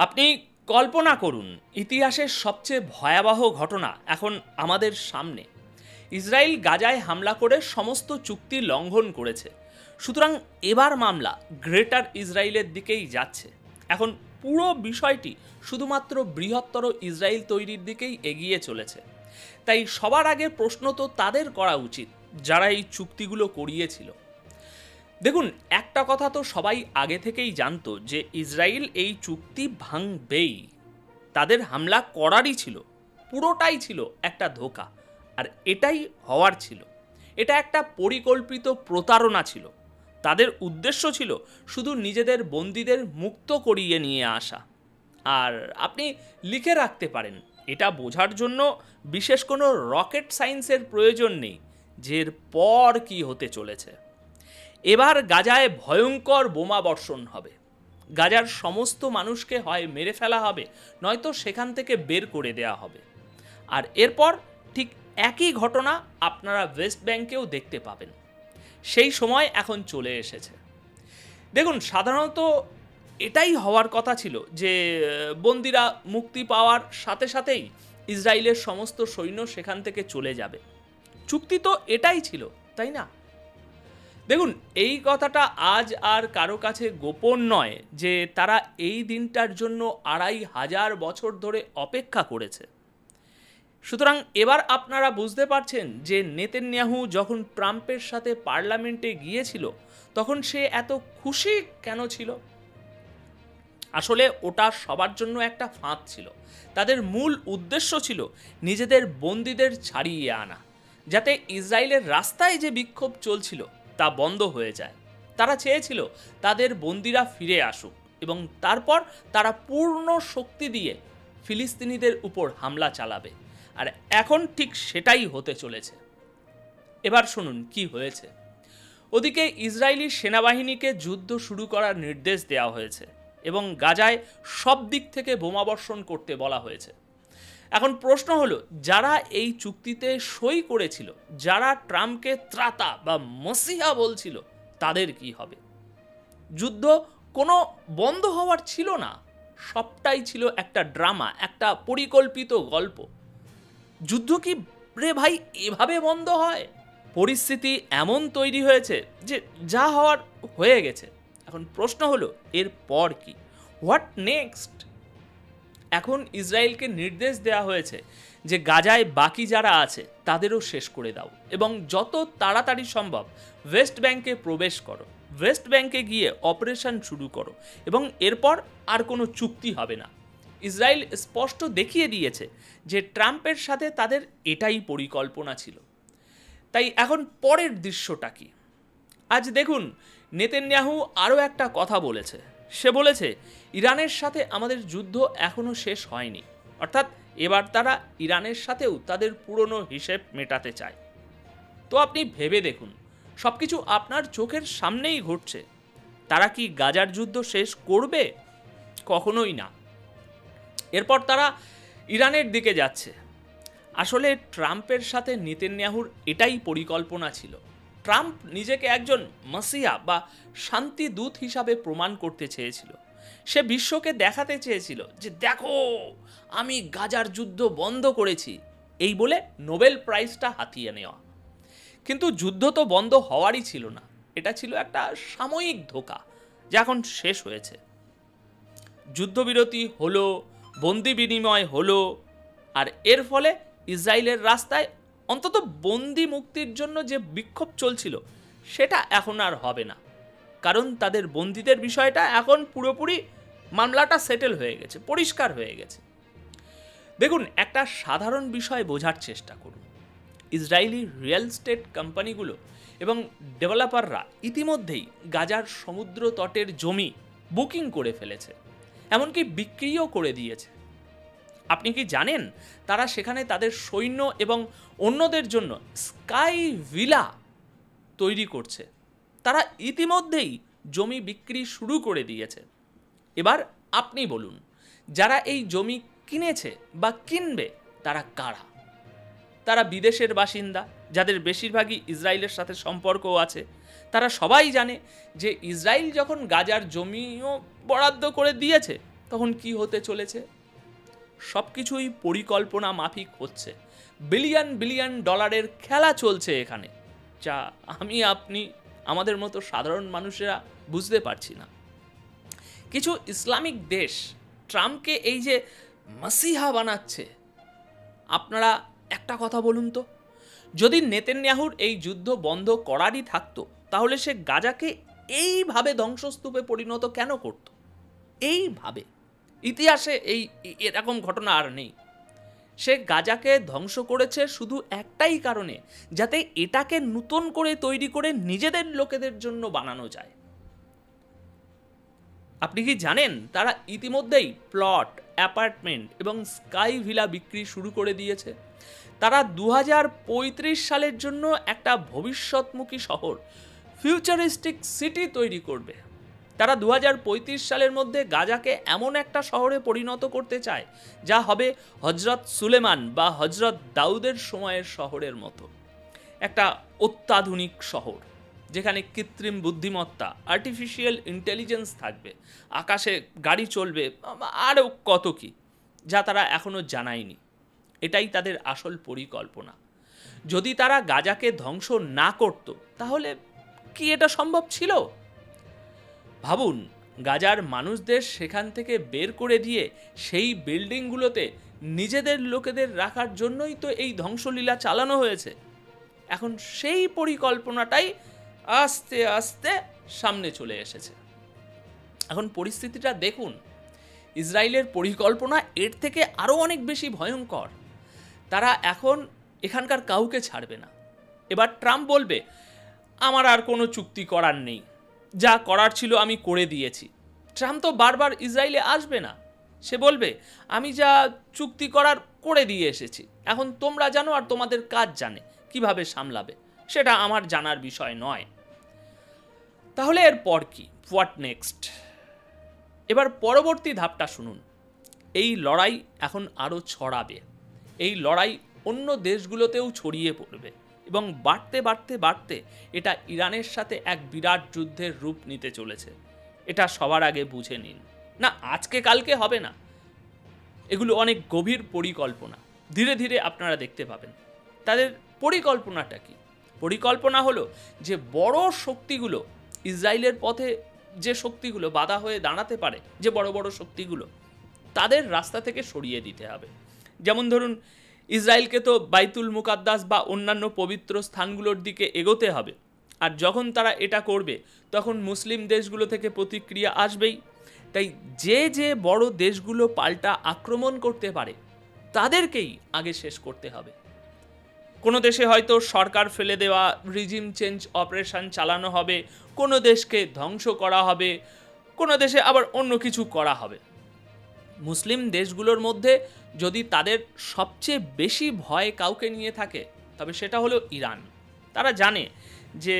আপনি কল্পনা করুন, ইতিহাসের সবচেয়ে ভয়াবহ ঘটনা এখন আমাদের সামনে। ইসরায়েল গাজায় হামলা করে সমস্ত চুক্তি লঙ্ঘন করেছে। সুতরাং এবার মামলা গ্রেটার ইসরায়েলের দিকেই যাচ্ছে। এখন পুরো বিষয়টি শুধুমাত্র বৃহত্তর ইসরায়েল তৈরির দিকেই এগিয়ে চলেছে। তাই সবার আগে প্রশ্ন তো তাদের করা উচিত যারা এই চুক্তিগুলো করিয়েছিল। দেখুন, একটা কথা তো সবাই আগে থেকেই জানতো যে ইসরায়েল এই চুক্তি ভাঙবেই। তাদের হামলা করারই ছিল, পুরোটাই ছিল একটা ধোঁকা, আর এটাই হওয়ার ছিল। এটা একটা পরিকল্পিত প্রতারণা ছিল। তাদের উদ্দেশ্য ছিল শুধু নিজেদের বন্দীদের মুক্ত করিয়ে নিয়ে আসা। আর আপনি লিখে রাখতে পারেন, এটা বোঝার জন্য বিশেষ কোনো রকেট সায়েন্সের প্রয়োজন নেই যে এর পর কি হতে চলেছে। এবার গাজায় ভয়ঙ্কর বোমা বর্ষণ হবে। গাজার সমস্ত মানুষকে হয় মেরে ফেলা হবে, নয়তো সেখান থেকে বের করে দেয়া হবে। আর এরপর ঠিক একই ঘটনা আপনারা ওয়েস্ট ব্যাংকেও দেখতে পাবেন। সেই সময় এখন চলে এসেছে। দেখুন, সাধারণত এটাই হওয়ার কথা ছিল যে বন্দিরা মুক্তি পাওয়ার সাথে সাথেই ইসরায়েলের সমস্ত সৈন্য সেখান থেকে চলে যাবে। চুক্তি তো এটাই ছিল, তাই না? দেখুন, এই কথাটা আজ আর কারো কাছে গোপন নয় যে তারা এই দিনটার জন্য ২৫০০ বছর ধরে অপেক্ষা করেছে। সুতরাং এবার আপনারা বুঝতে পারছেন যে নেতানিয়াহু যখন ট্রাম্পের সাথে পার্লামেন্টে গিয়েছিল তখন সে এত খুশি কেন ছিল। আসলে ওটা সবার জন্য একটা ফাঁদ ছিল। তাদের মূল উদ্দেশ্য ছিল নিজেদের বন্দীদের ছাড়িয়ে আনা, যাতে ইসরায়েলের রাস্তায় যে বিক্ষোভ চলছিল তা বন্ধ হয়ে যায়। তারা চেয়েছিল তাদের বন্দীরা ফিরে আসুক এবং তারপর তারা পূর্ণ শক্তি দিয়ে ফিলিস্তিনিদের উপর হামলা চালাবে। আর এখন ঠিক সেটাই হতে চলেছে। এবার শুনুন কি হয়েছে। ওদিকে ইসরায়েলি সেনাবাহিনীকে যুদ্ধ শুরু করার নির্দেশ দেওয়া হয়েছে এবং গাজায় সব দিক থেকে বোমাবর্ষণ করতে বলা হয়েছে। এখন প্রশ্ন হলো, যারা এই চুক্তিতে সই করেছিল, যারা ট্রাম্পকে ত্রাতা বা মসিহা বলছিল, তাদের কি হবে? যুদ্ধ কোনো বন্ধ হওয়ার ছিল না, সবটাই ছিল একটা ড্রামা, একটা পরিকল্পিত গল্প। যুদ্ধ কি রে ভাই এভাবে বন্ধ হয়? পরিস্থিতি এমন তৈরি হয়েছে যে যা হওয়ার হয়ে গেছে। এখন প্রশ্ন হলো, এর পর কি? What next? এখন ইসরায়েলকে নির্দেশ দেওয়া হয়েছে যে গাজায় বাকি যারা আছে তাদেরও শেষ করে দাও এবং যত তাড়াতাড়ি সম্ভব ওয়েস্ট ব্যাংকে প্রবেশ করো, ওয়েস্ট ব্যাংকে গিয়ে অপারেশন শুরু করো এবং এরপর আর কোনো চুক্তি হবে না। ইসরায়েল স্পষ্ট দেখিয়ে দিয়েছে যে ট্রাম্পের সাথে তাদের এটাই পরিকল্পনা ছিল। তাই এখন পরের দৃশ্যটা কি? আজ দেখুন, নেতানিয়াহু আরও একটা কথা বলেছে। সে বলেছে, ইরানের সাথে আমাদের যুদ্ধ এখনও শেষ হয়নি। অর্থাৎ এবার তারা ইরানের সাথেও তাদের পুরনো হিসেব মেটাতে চায়। তো আপনি ভেবে দেখুন, সব কিছু আপনার চোখের সামনেই ঘটছে। তারা কি গাজার যুদ্ধ শেষ করবে? কখনোই না। এরপর তারা ইরানের দিকে যাচ্ছে। আসলে ট্রাম্পের সাথে নেতানিয়াহুর এটাই পরিকল্পনা ছিল। ট্রাম্প নিজেকে একজন মাসিয়া বা শান্তি দূত হিসাবে প্রমাণ করতে চেয়েছিল। সে বিশ্বকে দেখাতে চেয়েছিল যে দেখো, আমি গাজার যুদ্ধ বন্ধ করেছি, এই বলে নোবেল প্রাইজটা হাতিয়ে নেওয়া। কিন্তু যুদ্ধ তো বন্ধ হওয়ারই ছিল না। এটা ছিল একটা সাময়িক ধোঁকা যা এখন শেষ হয়েছে। যুদ্ধবিরতি হলো, বন্দি বিনিময় হলো, আর এর ফলে ইসরায়েলের রাস্তায় অন্তত বন্দি মুক্তির জন্য যে বিক্ষোভ চলছিল সেটা এখন আর হবে না। কারণ তাদের বন্দীদের বিষয়টা এখন পুরোপুরি মামলাটা সেটেল হয়ে গেছে, পরিষ্কার হয়ে গেছে। দেখুন, একটা সাধারণ বিষয় বোঝার চেষ্টা করুন। ইসরায়েলি রিয়েল এস্টেট কোম্পানিগুলো এবং ডেভেলপাররা ইতিমধ্যেই গাজার সমুদ্র তটের জমি বুকিং করে ফেলেছে, এমনকি বিক্রিও করে দিয়েছে। আপনি কি জানেন তারা সেখানে তাদের সৈন্য এবং অন্যদের জন্য স্কাই ভিলা তৈরি করছে? তারা ইতিমধ্যেই জমি বিক্রি শুরু করে দিয়েছে। এবার আপনি বলুন, যারা এই জমি কিনেছে বা কিনবে তারা কারা? তারা বিদেশের বাসিন্দা, যাদের বেশিরভাগই ইসরায়েলের সাথে সম্পর্কও আছে। তারা সবাই জানে যে ইসরায়েল যখন গাজার জমিও বরাদ্দ করে দিয়েছে, তখন কি হতে চলেছে? সব কিছুই পরিকল্পনা মাফিক হচ্ছে। বিলিয়ন বিলিয়ন ডলারের খেলা চলছে এখানে, যা আমি আপনি আমাদের মতো সাধারণ মানুষেরা বুঝতে পারছি না। কিছু ইসলামিক দেশ ট্রাম্পকে এই যে মাসিহা বানাচ্ছে, আপনারা একটা কথা বলুন তো, যদি নেতানিয়াহুর এই যুদ্ধ বন্ধ করারই থাকতো, তাহলে সে গাজাকে এইভাবে ধ্বংসস্তূপে পরিণত কেন করত? এইভাবে ইতিহাসে এরকম ঘটনা আর নেই। সে গাজাকে ধ্বংস করেছে শুধু একটাই কারণে, যাতে এটাকে নতুন করে তৈরি করে নিজেদের লোকেদের জন্য বানানো যায়। আপনি কি জানেন তারা ইতিমধ্যেই প্লট, অ্যাপার্টমেন্ট এবং স্কাই ভিলা বিক্রি শুরু করে দিয়েছে? তারা 2035 সালের জন্য একটা ভবিষ্যৎমুখী শহর, ফিউচারিস্টিক সিটি তৈরি করবে। তারা 2035 সালের মধ্যে গাজাকে এমন একটা শহরে পরিণত করতে চায় যা হবে হজরত সুলেমান বা হজরত দাউদের সময়ের শহরের মতো, একটা অত্যাধুনিক শহর যেখানে কৃত্রিম বুদ্ধিমত্তা, আর্টিফিশিয়াল ইন্টেলিজেন্স থাকবে, আকাশে গাড়ি চলবে, আরও কত কি যা তারা এখনও জানায়নি। এটাই তাদের আসল পরিকল্পনা। যদি তারা গাজাকে ধ্বংস না করত, তাহলে কি এটা সম্ভব ছিল? ভাবুন, গাজার মানুষদের সেখান থেকে বের করে দিয়ে সেই বিল্ডিংগুলোতে নিজেদের লোকেদের রাখার জন্যই তো এই ধ্বংসলীলা চালানো হয়েছে। এখন সেই পরিকল্পনাটাই আস্তে আস্তে সামনে চলে এসেছে। এখন পরিস্থিতিটা দেখুন, ইসরায়েলের পরিকল্পনা এর থেকে আরও অনেক বেশি ভয়ঙ্কর। তারা এখন এখানকার কাউকে ছাড়বে না। এবার ট্রাম্প বলবে, আমার আর কোনো চুক্তি করার নেই, যা করার ছিল আমি করে দিয়েছি। ট্রাম্প তো বারবার ইসরায়েলে আসবে না। সে বলবে, আমি যা চুক্তি করার করে দিয়ে এসেছি, এখন তোমরা জানো আর তোমাদের কাজ জানে কিভাবে সামলাবে, সেটা আমার জানার বিষয় নয়। তাহলে এরপর কি? What next? এবার পরবর্তী ধাপটা শুনুন। এই লড়াই এখন আরও ছড়াবে। এই লড়াই অন্য দেশগুলোতেও ছড়িয়ে পড়বে এবং বাড়তে বাড়তে বাড়তে এটা ইরানের সাথে এক বিরাট যুদ্ধের রূপ নিতে চলেছে। এটা সবার আগে বুঝে নিন। না আজকে কালকে হবে না, এগুলো অনেক গভীর পরিকল্পনা। ধীরে ধীরে আপনারা দেখতে পাবেন তাদের পরিকল্পনাটা কি। পরিকল্পনা হলো যে বড় শক্তিগুলো, ইসরায়েলের পথে যে শক্তিগুলো বাধা হয়ে দাঁড়াতে পারে, যে বড় বড় শক্তিগুলো, তাদের রাস্তা থেকে সরিয়ে দিতে হবে। যেমন ধরুন, ইসরায়েলকে তো বাইতুল মুকাদ্দাস বা অন্যান্য পবিত্র স্থানগুলোর দিকে এগোতে হবে, আর যখন তারা এটা করবে তখন মুসলিম দেশগুলো থেকে প্রতিক্রিয়া আসবেই। তাই যে যে বড় দেশগুলো পাল্টা আক্রমণ করতে পারে তাদেরকেই আগে শেষ করতে হবে। কোনো দেশে হয়তো সরকার ফেলে দেওয়া রিজিম চেঞ্জ অপারেশন চালানো হবে, কোনো দেশকে ধ্বংস করা হবে, কোনো দেশে আবার অন্য কিছু করা হবে। মুসলিম দেশগুলোর মধ্যে যদি তাদের সবচেয়ে বেশি ভয় কাউকে নিয়ে থাকে, তবে সেটা হলো ইরান। তারা জানে যে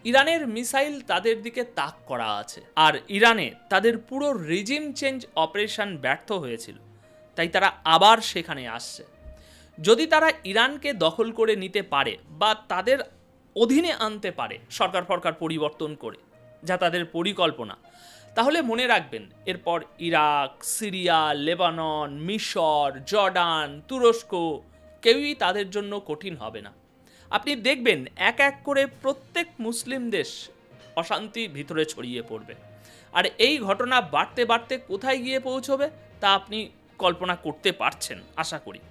ইরানের মিসাইল তাদের দিকে তাক করা আছে, আর ইরানে তাদের পুরো রিজিম চেঞ্জ অপারেশন ব্যর্থ হয়েছিল, তাই তারা আবার সেখানে আসছে। যদি তারা ইরানকে দখল করে নিতে পারে বা তাদের অধীনে আনতে পারে সরকার পরিবর্তন করে, যা তাদের পরিকল্পনা, তাহলে মনে রাখবেন এরপর ইরাক, সিরিয়া, লেবানন, মিশর, জর্ডান, তুরস্ক কেউই তাদের জন্য কঠিন হবে না। আপনি দেখবেন এক এক করে প্রত্যেক মুসলিম দেশ অশান্তির ভিতরে ছড়িয়ে পড়বে, আর এই ঘটনা বাড়তে বাড়তে কোথায় গিয়ে পৌঁছবে তা আপনি কল্পনা করতে পারছেন আশা করি।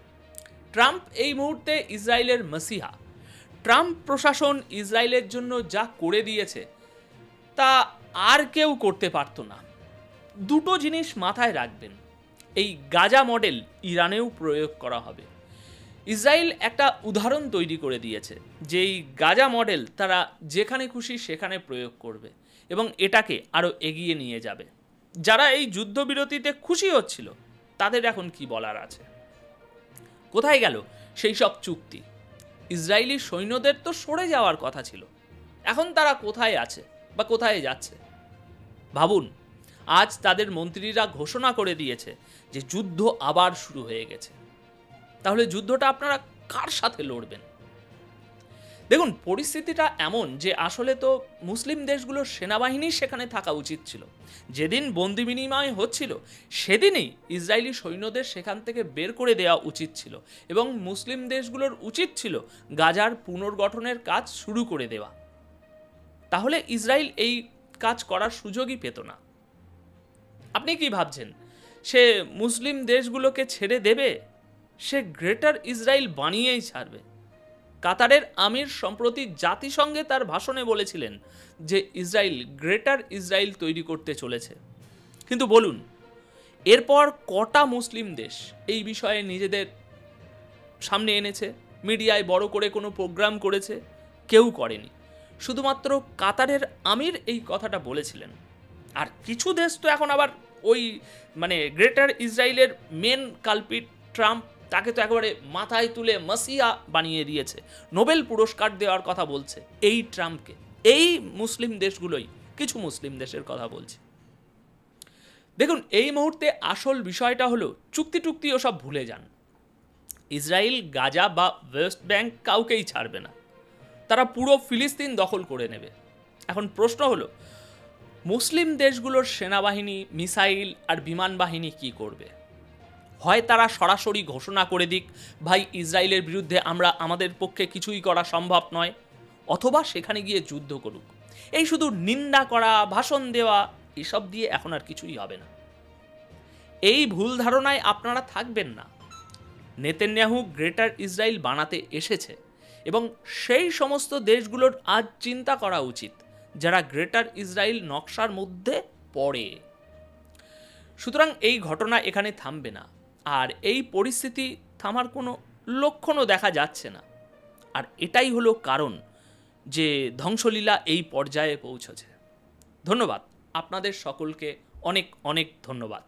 ট্রাম্প এই মুহূর্তে ইসরায়েলের মাসিহা। ট্রাম্প প্রশাসন ইসরায়েলের জন্য যা করে দিয়েছে তা আর কেউ করতে পারতো না। দুটো জিনিস মাথায় রাখবেন, এই গাজা মডেল ইরানেও প্রয়োগ করা হবে। ইসরায়েল একটা উদাহরণ তৈরি করে দিয়েছে যে এই গাজা মডেল তারা যেখানে খুশি সেখানে প্রয়োগ করবে এবং এটাকে আরও এগিয়ে নিয়ে যাবে। যারা এই যুদ্ধবিরতিতে খুশি হচ্ছিল তাদের এখন কি বলার আছে? কোথায় গেল সেই সব চুক্তি? ইসরায়েলি সৈন্যদের তো সরে যাওয়ার কথা ছিল, এখন তারা কোথায় আছে বা কোথায় যাচ্ছে? ভাবুন, আজ তাদের মন্ত্রীরা ঘোষণা করে দিয়েছে যে যুদ্ধ আবার শুরু হয়ে গেছে। তাহলে যুদ্ধটা আপনারা কার সাথে লড়বেন? দেখুন, পরিস্থিতিটা এমন যে আসলে তো মুসলিম দেশগুলোর সেনাবাহিনী সেখানে থাকা উচিত ছিল। যেদিন বন্দি বিনিময় হচ্ছিল সেদিনই ইসরায়েলি সৈন্যদের সেখান থেকে বের করে দেওয়া উচিত ছিল এবং মুসলিম দেশগুলোর উচিত ছিল গাজার পুনর্গঠনের কাজ শুরু করে দেওয়া। তাহলে ইসরায়েল এই কাজ করার সুযোগই পেত না। আপনি কি ভাবছেন সে মুসলিম দেশগুলোকে ছেড়ে দেবে? সে গ্রেটার ইসরায়েল বানিয়েই ছাড়বে। কাতারের আমির সম্প্রতি জাতিসংঘে তার ভাষণে বলেছিলেন যে ইসরায়েল গ্রেটার ইসরায়েল তৈরি করতে চলেছে। কিন্তু বলুন, এরপর কটা মুসলিম দেশ এই বিষয়ে নিজেদের সামনে এনেছে, মিডিয়ায় বড় করে কোনো প্রোগ্রাম করেছে? কেউ করেনি। শুধুমাত্র কাতারের আমির এই কথাটা বলেছিলেন। আর কিছু দেশ তো এখন আবার ওই গ্রেটার ইসরায়েলের মেন কালপিট ট্রাম্প, তাকে তো একেবারে মাথায় তুলে মাসিয়া বানিয়ে দিয়েছে, নোবেল পুরস্কার দেওয়ার কথা বলছে এই ট্রাম্পকে। এই মুসলিম দেশগুলোই, কিছু মুসলিম দেশের কথা বলছে। দেখুন, এই মুহূর্তে আসল বিষয়টা হলো চুক্তি টুক্তি ওসব ভুলে যান। ইসরায়েল গাজা বা ওয়েস্ট ব্যাংক কাউকেই ছাড়বে না, তারা পুরো ফিলিস্তিন দখল করে নেবে। এখন প্রশ্ন হলো, মুসলিম দেশগুলোর সেনাবাহিনী, মিসাইল আর বিমান বাহিনী কী করবে? হয় তারা সরাসরি ঘোষণা করে দিক, ভাই ইসরায়েলের বিরুদ্ধে আমাদের পক্ষে কিছুই করা সম্ভব নয়, অথবা সেখানে গিয়ে যুদ্ধ করুক। এই শুধু নিন্দা করা, ভাষণ দেওয়া, এসব দিয়ে এখন আর কিছুই হবে না। এই ভুল ধারণায় আপনারা থাকবেন না। নেতানিয়াহু গ্রেটার ইসরায়েল বানাতে এসেছে এবং সেই সমস্ত দেশগুলোর আজ চিন্তা করা উচিত যারা গ্রেটার ইসরায়েল নকশার মধ্যে পড়ে। সুতরাং এই ঘটনা এখানে থামবে না, আর এই পরিস্থিতি থামার কোনো লক্ষণও দেখা যাচ্ছে না। আর এটাই হলো কারণ যে ধ্বংসলীলা এই পর্যায়ে পৌঁছেছে। ধন্যবাদ আপনাদের সকলকে, অনেক অনেক ধন্যবাদ।